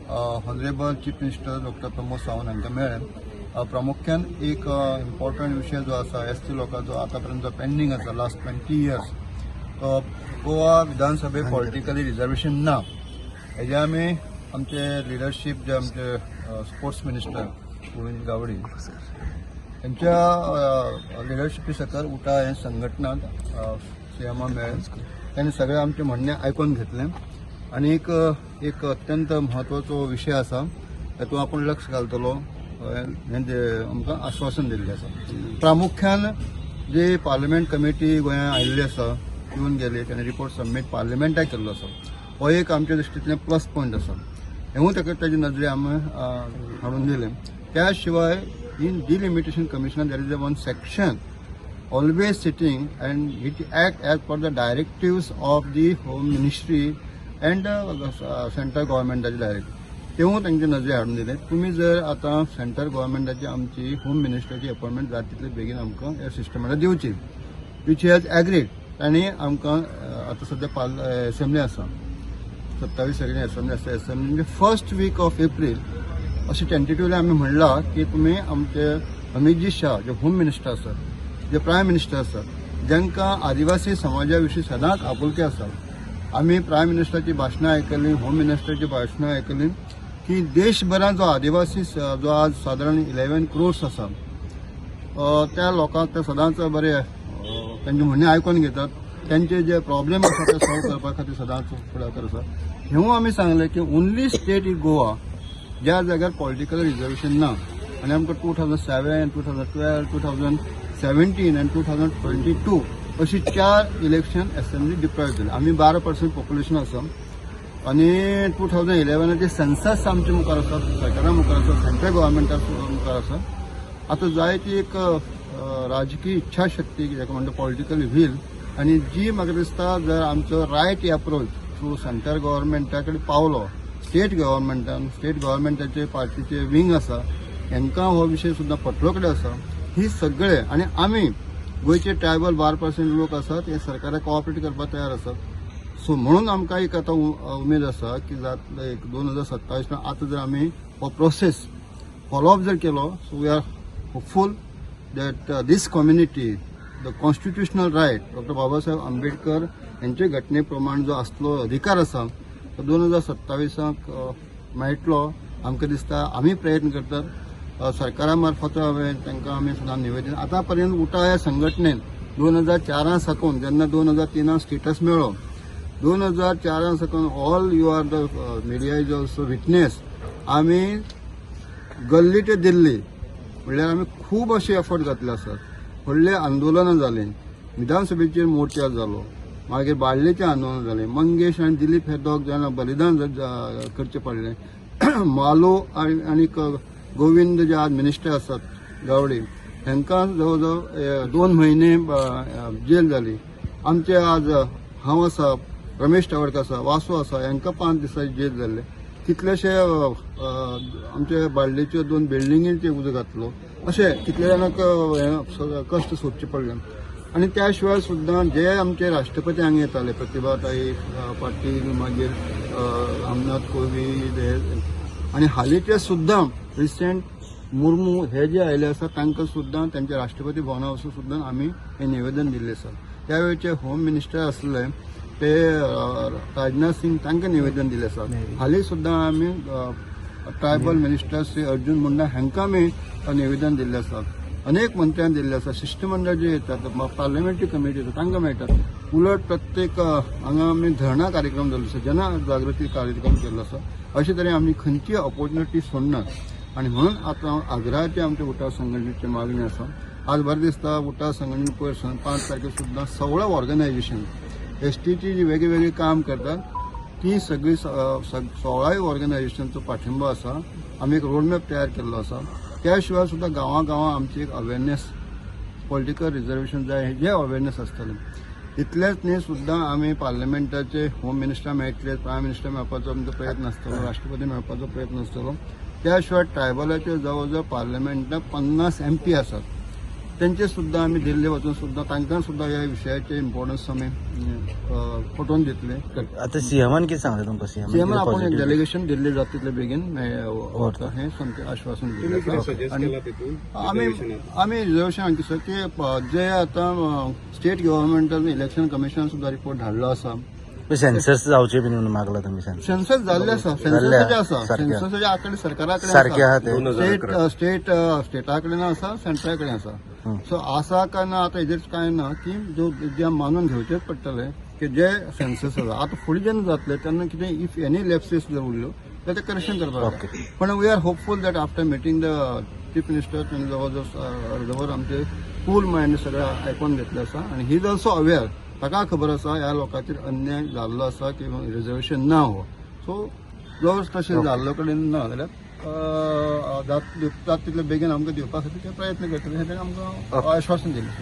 Honourable chief minister doctor Pramod Sawant हांकां मेळ्ळे. प्रामुख्यान एक इम्पॉर्टंट विषय जो आसा एसटी लोकांचो आतापर्यंत पेंडींग आसा लास्ट 20 years. गोवा विधानसभेक पॉलिटिकली रिजर्वेशन ना. हेजे आमी आमचे लिडरशीप जे आमचे स्पोर्ट्स मिनिस्टर गोविंद गावडे त्यांच्या लिडरशिपी सकल उठा हे संघटना सीएमा मेळ्ळे. त्यांनी सगळे आमचे म्हणणे आयकून घेतले आणि एक अत्यंत महत्वाचो विषय आसा तातूंत आपण लक्ष घालतलो म्हणजे आमकां आश्वासन दिल्लें आसा. प्रामुख्यान जी पार्लिमेंट कमिटी गोंयांत आयिल्ली आसा येवन गेली त्यांनी रिपोर्ट सबमीट पार्लिमेंटाक केल्लो आसा. हो एक आमच्या दृश्टींतल्यान प्लस पॉयंट आसा. हेवूय ताचे नजरे आमी हाडून दिले. त्या शिवाय इन डिलिमिटेशन कमिशनान there is one section always sitting and it act as per the directives of the Home Ministry and central गव्हर्मेंटाचे डायरेक्ट तेवूय तांचे नजरे हाडून दिले. तुम्ही जर आता सेंट्रल गव्हर्मेंटाची आमची होम मिनिस्टरची अपॉइंटमेंट जाता तितले बेगीन आमकां ह्या सिस्टमाला दिवची विच हॅज एग्रीड आनी आमकां आतां सद्या एसेंब्ली आसा 27 तारखेर एसेंब्ली आसा. एसेंब्ली म्हणजे फर्स्ट वीक ऑफ एप्रील अशें टेंटेटिव्हली आमी म्हणला की तुम्ही आमचे अमितजी शाह जे होम मिनिस्टर आसात जे प्रायम मिनिस्टर आसात ज्यांका आदिवासी समाजा विशीं सदांच आपुलकी आसा. आमी प्रायम मिनिस्टराची भाशणां आयकली होम मिनिस्टराची भाशणां आयकली की देशभरात जो आदिवासी जो आज सादारण 11 crores आसा त्या लोकांक ते सदांच बरे त्यांचे म्हणणे आयकून घेतात. त्यांचे जे प्रॉब्लेम आसा ते सॉल्व करपा खातीर सदांच फुडाकार आसा. हेवूय आमी सांगलें की ओन्ली स्टेट इन गोवा ज्या जाग्यार पॉलिटिकल रिजर्वेशन ना आनी आमकां 2007, 2012, 2017 and 2022 अशी 4 इलेक्शन असेंब्ली डिप्लॉय केली. आमी 12% पॉप्युलेशन आसा आनी 2011 सेन्सस आमचे मुखार आसा, सरकारा मुखार आसा, सेंट्रल गव्हर्मेंटा मुखार आसा. आता जाय ती एक राजकीय इच्छाशक्ती जेका म्हणटा पॉलिटिकल वील आनी जी म्हाका दिसता जर आमचो रायट अप्रोच थ्रू सेंट्रल गव्हर्मेंटा कडेन पावलो स्टेट गव्हर्मेंटाचे पार्टीचे विंग आसा हांकां हो विशय सुद्दां पटलो कडेन आसा. ही सगळे आनी आमी गोंयचे ट्रायबल 12% लोक आसात हे सरकाराक कोऑपरेट करपाक तयार आसात. सो म्हणून आमकां एक आतां उमेद आसा की जातले एक 2027 आतां जर आमी हो प्रोसेस फॉलोअप जर केलो so we are hopeful that this community the constitutional right doctor Babasaheb Ambedkar यांचे घटने प्रमाण जो आसलो अधिकार आसा तो 2027 मेळटलो. आमकां दिसता आमी प्रयत्न करतात. सरकारा मार्फत हांवें तांकां आमी सुद्दां निवेदन आतां पर्यंत उठा ह्या संघटनेन 2004 साकून जेन्ना 2003 स्टेटस मेळ्ळो 2004 साकून all you are the media is also witness आमी गल्ली ते दिल्ली म्हणल्यार आमी खूब अशे एफर्ट घातले आसात. व्हडले आंदोलनां जालीं, विधानसभेचेर मोर्चा जालो, मागीर बाळ्ळेचें आंदोलन जालें, मंगेश आनी दिलीप हे दोग जाणां बलिदान करचें पडलें. मालो आनी गोविंद जे आज मिनिस्टर आसात गावडे हांकां जवळ जवळ 2 महिने जेल जाली. आमचे आज हांव आसा, रमेश टावडकर आसा, वासू आसा हांकां 5 दिसांची जेल जाल्ले. कितलेशे आमचे बाळ्ळेच्यो 2 बिल्डिंगेंचेर उजो घातलो. अशे कितले जाणांक कश्ट सोदचे पडले. आनी त्या शिवाय सुद्दां जे आमचे राष्ट्रपती हांगा येताले प्रतिभाताई पाटील मागीर रामनाथ कोविंद आनी हालींचे सुद्दां रिसेंट मुर्मू हे जे आयले आसा तांकां सुद्दां तांच्या राष्ट्रपती भवना वचून सुद्दां आमी हे निवेदन दिल्लें आसा. त्या वेळचे होम मिनिस्टर आसले ते राजनाथ सिंग तांकां निवेदन दिल्लें आसा. हालीं सुद्दां आमी ट्रायबल मिनिस्टर श्री अर्जुन मुंडा हांकां आमी निवेदन दिल्लें आसा. अनेक मंत्र्यांक दिल्लें आसा. शिष्टमंडळ जे येतात पार्लमेंटरी कमिटी येतात तांकां मेळटात. उलट प्रत्येक हांगा आमी धरणा कार्यक्रम जाल्लो आसा, जनजागृती कार्यक्रम केल्लो आसा. अशे तरेन आमी खंयची ऑपॉर्च्युनिटी सोडनात. आनी म्हणून आतां आग्राचे आमचे उठाव संघटनेची मागणी आसा. आज बरें दिसता उठाव संघटने पयर 5 तारखेर सुद्दां 16 ऑर्गनायझेशन एसटीची जी वेगळी काम करतात ती सगळी 16 ऑर्गनायझेशनचो पाठिंबो आसा. आमी एक रोडमॅप तयार केल्लो आसा. त्या शिवाय सुद्दां गांवां आमची एक अवेरनेस पॉलिटिकल रिजर्वेशन जाय हेजे अवेरनेस आसतलें. इतलेंच न्ही सुद्दां आमी पार्लमेंटाचे होम मिनिस्टर मेळटले, प्रायम मिनिस्टर मेळपाचो आमचो प्रयत्न आसतलो, राष्ट्रपती मेळपाचो प्रयत्न आसतलो. त्या शिवाय ट्रायबलाचे जवळ जवळ पार्लमेंटात 50 MP आसात. तेंचे सुद्दां आमी दिल्ले वचून सुद्दां तांकां सुद्दां ह्या विशयाचे इम्पॉर्टन्स आमी पटोवन दितले. आता सीएमान कितें सांगलें तुमकां सीएमान आपण एक डेलिगेशन दिल्ली जाता तितले बेगीन हें आश्वासन दिलें आनी आमी रिजर्वेशन हांगा कितें की जे आतां स्टेट गव्हर्मेंटान इलेक्शन कमिशन सुद्दां रिपोर्ट धाडलो आसा. सेन्सस जावचे बी म्हणून मागला तुमी सेन्सस जाल्ले आसा. सेन्ससाचे आसा. सेन्ससाचे आंकडे सरकारा सारखे आहा ते. स्टेटा कडेन आसा, सेंट्रा कडेन आसा. सो आसा काय ना आतां हेजेर कांय ना की जे मानून घेवचेच पडटले की जे सेन्सस आसा आतां फुडें जेन्ना जातले तेन्ना कितें इफ एनी लॅप्सीस जर उरल्यो जाल्यार ते करेक्शन करपाक. पण we are hopeful that after meeting the chief minister तेणे जवळ आमचे कूल मायंड सगळें आयकून घेतलें आसा आनी ही इज ऑल्सो अवेअर. ताका खबर आसा ह्या लोकांचेर अन्याय जाल्लो आसा की रिजर्वेशन ना हो. सो जर तशें जाल्लो कडेन ना जाल्यार जाता तितले बेगीन आमकां दिवपा खातीर ते प्रयत्न करतले हें आमकां आश्वासन दिलें.